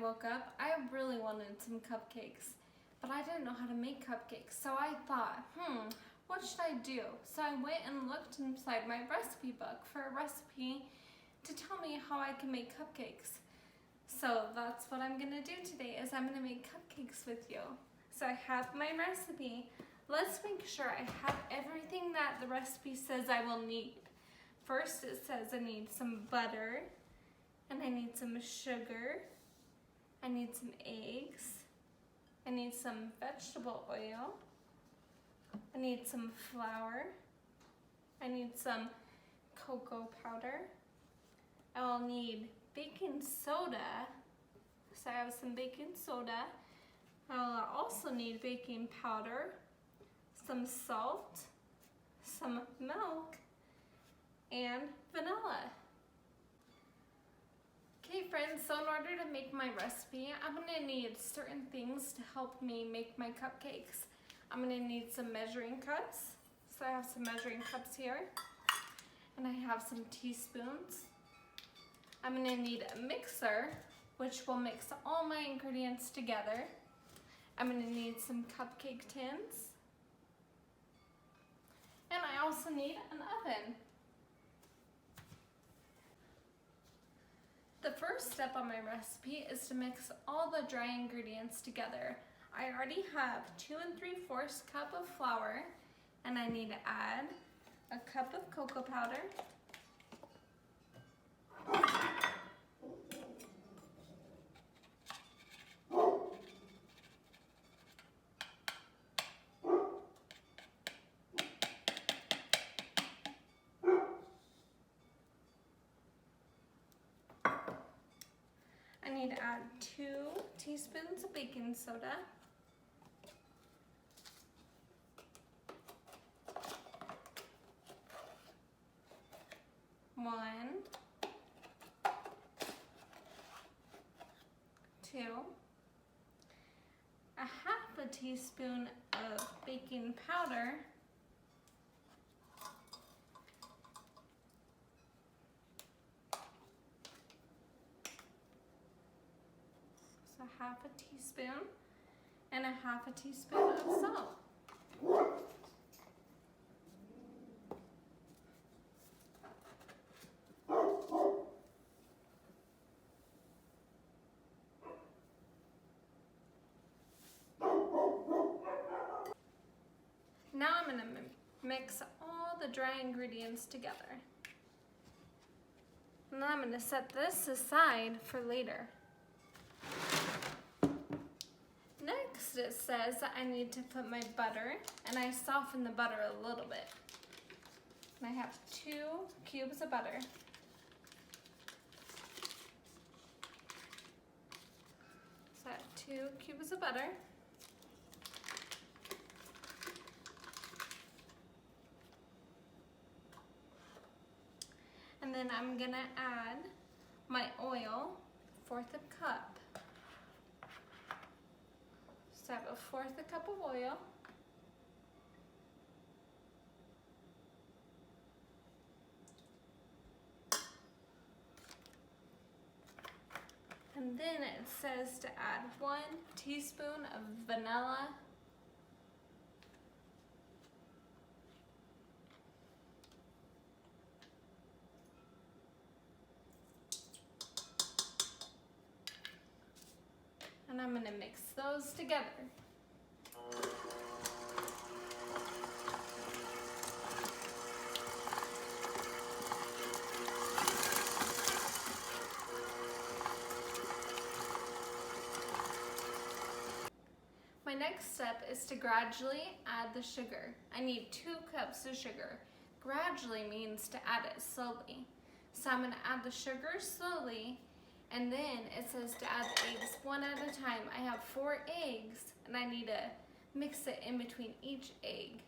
woke up, I really wanted some cupcakes, but I didn't know how to make cupcakes. So I thought, what should I do? So I went and looked inside my recipe book for a recipe to tell me how I can make cupcakes. So that's what I'm gonna do today, is I'm gonna make cupcakes with you. So I have my recipe. Let's make sure I have everything that the recipe says I will need. First, it says I need some butter, and I need some sugar, I need some eggs, I need some vegetable oil, I need some flour, I need some cocoa powder, I will need baking soda, so I have some baking soda. I will also need baking powder, some salt, some milk, and vanilla. Okay friends, so in order to make my recipe, I'm gonna need certain things to help me make my cupcakes. I'm gonna need some measuring cups. So I have some measuring cups here, and I have some teaspoons. I'm gonna need a mixer, which will mix all my ingredients together. I'm gonna need some cupcake tins. And I also need an oven. The first step on my recipe is to mix all the dry ingredients together. I already have 2 3/4 cup of flour, and I need to add a cup of cocoa powder, I need to add 2 teaspoons of baking soda, one, 2, a half a teaspoon of baking powder, so half a teaspoon, and a half a teaspoon of salt. Now I'm going to mix all the dry ingredients together. And then I'm going to set this aside for later. Next it says that I need to put my butter, and I soften the butter a little bit. And I have 2 cubes of butter. So I have 2 cubes of butter. And then I'm gonna add my oil, 1/4 cup. So I have a 1/4 cup of oil. And then it says to add 1 teaspoon of vanilla. And I'm gonna mix those together. My next step is to gradually add the sugar. I need 2 cups of sugar. Gradually means to add it slowly. So I'm gonna add the sugar slowly, and then it says to add the eggs 1 at a time. I have 4 eggs, and I need to mix it in between each egg.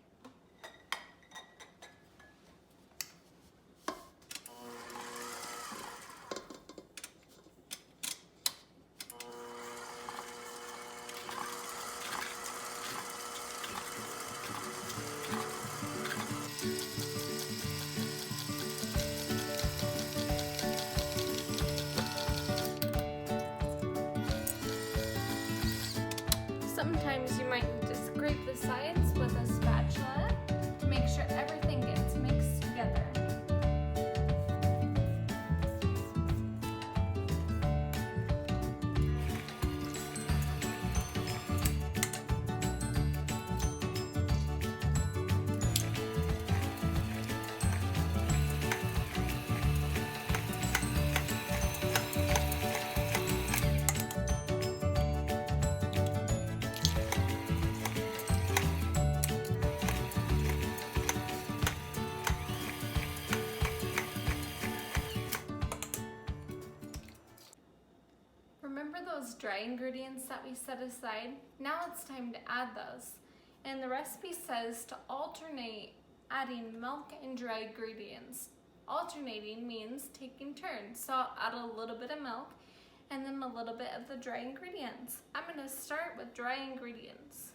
dry ingredients that we set aside. Now it's time to add those. And the recipe says to alternate adding milk and dry ingredients. Alternating means taking turns. So I'll add a little bit of milk and then a little bit of the dry ingredients. I'm going to start with dry ingredients.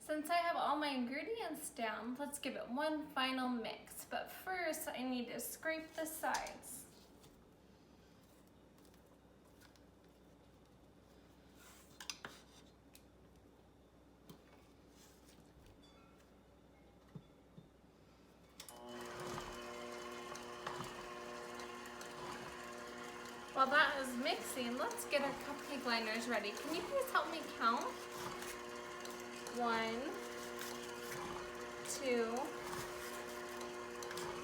Since I have all my ingredients down, let's give it one final mix. But first, I need to scrape the sides. While that is mixing, let's get our cupcake liners ready. Can you please help me count? 1, 2,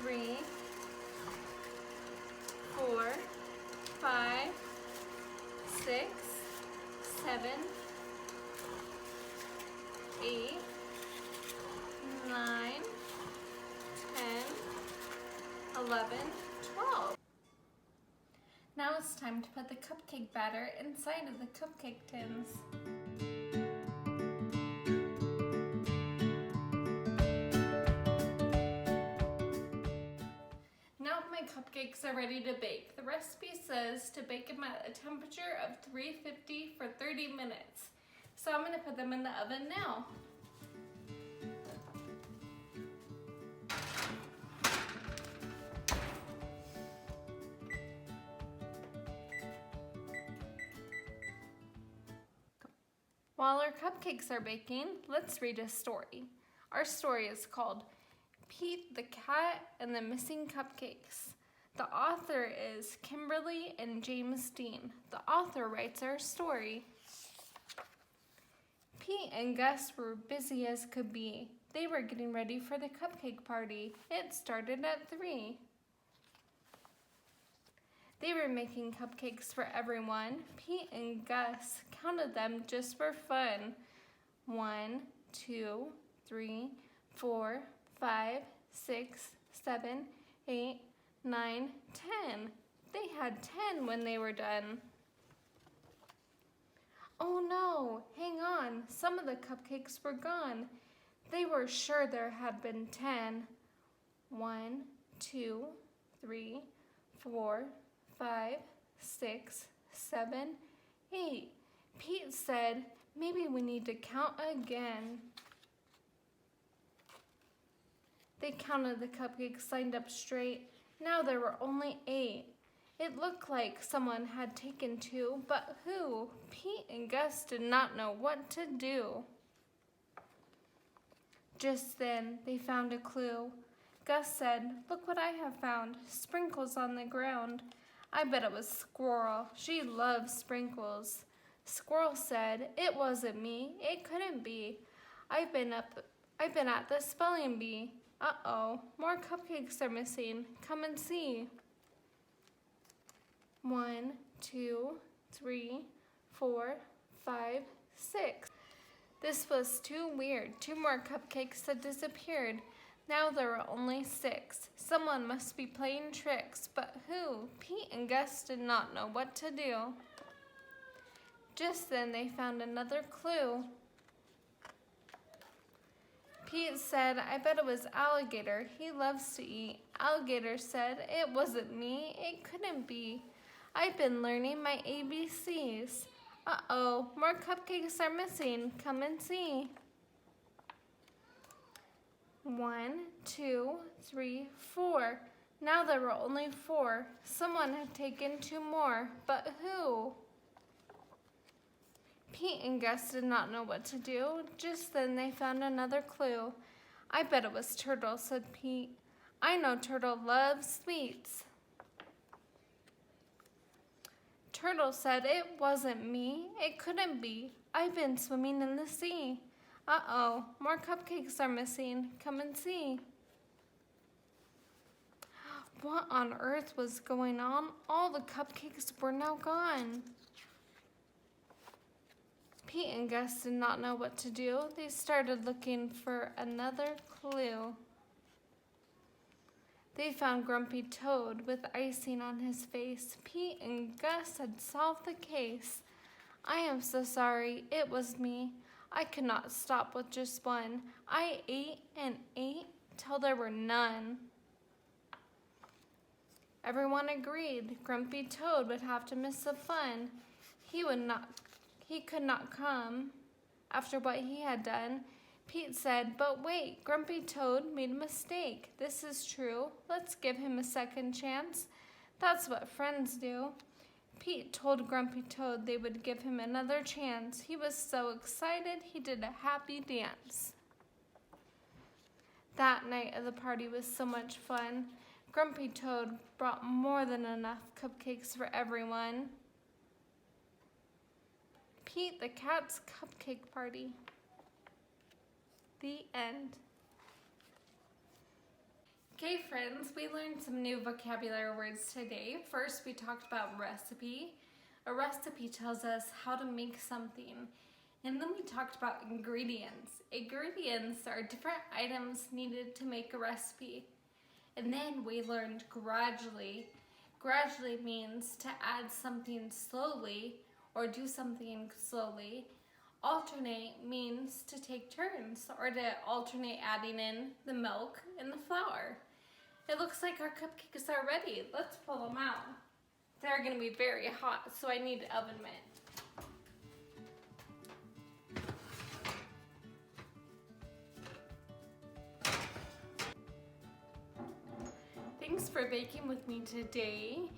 3, 4, 5, 6, 7, 8, 9, 10, 11, 12. Now it's time to put the cupcake batter inside of the cupcake tins. Cupcakes are ready to bake. The recipe says to bake them at a temperature of 350 for 30 minutes. So I'm going to put them in the oven now. While our cupcakes are baking, let's read a story. Our story is called Pete the Cat and the Missing Cupcakes. The author is Kimberly and James Dean. The author writes our story. Pete and Gus were busy as could be. They were getting ready for the cupcake party. It started at 3. They were making cupcakes for everyone. Pete and Gus counted them just for fun. 1, 2, 3, 4, 5, 6, 7, 8, 9, 10. They had 10 when they were done. Oh no, hang on, some of the cupcakes were gone. They were sure there had been 10. 1, 2, 3, 4, 5, 6, 7, 8. Pete said, maybe we need to count again. They counted the cupcakes lined up straight. Now there were only 8. It looked like someone had taken 2, but who? Pete and Gus did not know what to do. Just then, they found a clue. Gus said, look what I have found, sprinkles on the ground. I bet it was Squirrel. She loves sprinkles. Squirrel said, it wasn't me. It couldn't be. I've been at the spelling bee. Uh-oh, more cupcakes are missing. Come and see. 1, 2, 3, 4, 5, 6. This was too weird. 2 more cupcakes had disappeared. Now there were only 6. Someone must be playing tricks, but who? Pete and Gus did not know what to do. Just then they found another clue. Pete said, I bet it was Alligator. He loves to eat. Alligator said, it wasn't me. It couldn't be. I've been learning my ABCs. Uh-oh, more cupcakes are missing. Come and see. 1, 2, 3, 4. Now there were only 4. Someone had taken 2 more, but who? Pete and Gus did not know what to do. Just then they found another clue. I bet it was Turtle, said Pete. I know Turtle loves sweets. Turtle said, it wasn't me. It couldn't be. I've been swimming in the sea. Uh-oh, more cupcakes are missing. Come and see. What on earth was going on? All the cupcakes were now gone. Pete and Gus did not know what to do. They started looking for another clue. They found Grumpy Toad with icing on his face. Pete and Gus had solved the case. I am so sorry. It was me. I could not stop with just one. I ate and ate till there were none. Everyone agreed. Grumpy Toad would have to miss the fun. He could not come after what he had done. Pete said, "But wait, Grumpy Toad made a mistake. This is true. Let's give him a second chance. That's what friends do." Pete told Grumpy Toad they would give him another chance. He was so excited he did a happy dance. That night of the party was so much fun. Grumpy Toad brought more than enough cupcakes for everyone. Pete the Cat's Cupcake Party. The end. Okay, friends, we learned some new vocabulary words today. First, we talked about recipe. A recipe tells us how to make something. And then we talked about ingredients. Ingredients are different items needed to make a recipe. And then we learned gradually. Gradually means to add something slowly or do something slowly. Alternate means to take turns or to alternate adding in the milk and the flour. It looks like our cupcakes are ready. Let's pull them out. They're going to be very hot, so I need oven mitt. Thanks for baking with me today.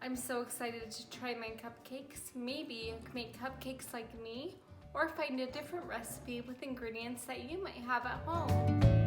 I'm so excited to try my cupcakes. Maybe you can make cupcakes like me or find a different recipe with ingredients that you might have at home.